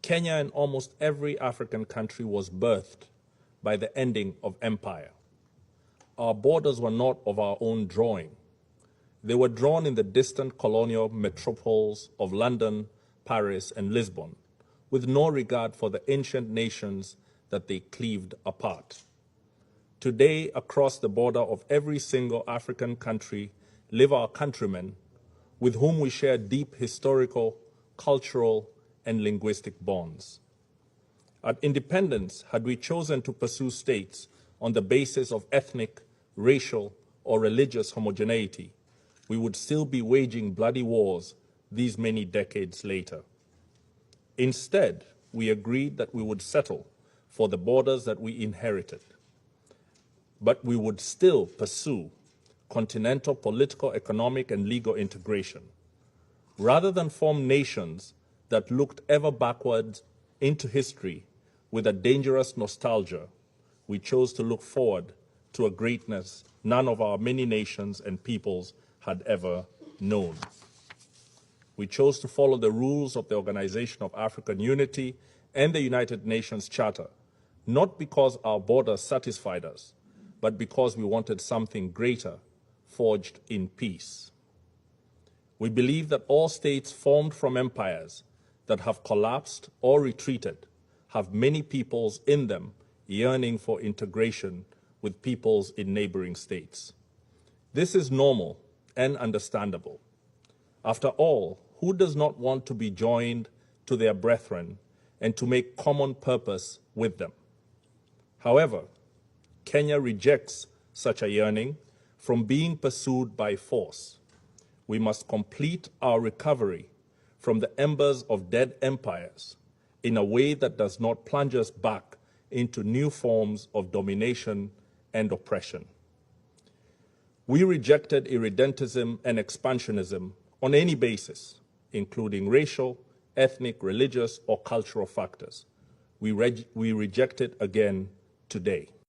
Kenya and almost every African country was birthed by the ending of empire. Our borders were not of our own drawing. They were drawn in the distant colonial metropoles of London, Paris, and Lisbon, with no regard for the ancient nations that they cleaved apart. Today, across the border of every single African country live our countrymen with whom we share deep historical, cultural, and linguistic bonds. At independence, had we chosen to pursue states on the basis of ethnic, racial, or religious homogeneity, we would still be waging bloody wars these many decades later. Instead, we agreed that we would settle for the borders that we inherited, but we would still pursue continental political, economic, and legal integration. Rather than form nations that looked ever backwards into history with a dangerous nostalgia, we chose to look forward to a greatness none of our many nations and peoples had ever known. We chose to follow the rules of the Organization of African Unity and the United Nations Charter, not because our borders satisfied us, but because we wanted something greater, forged in peace. We believe that all states formed from empires that have collapsed or retreated have many peoples in them yearning for integration with peoples in neighboring states. This is normal and understandable. After all, who does not want to be joined to their brethren and to make common purpose with them? However, Kenya rejects such a yearning from being pursued by force. We must complete our recovery from the embers of dead empires in a way that does not plunge us back into new forms of domination and oppression. We rejected irredentism and expansionism on any basis, including racial, ethnic, religious, or cultural factors. We reject it again today.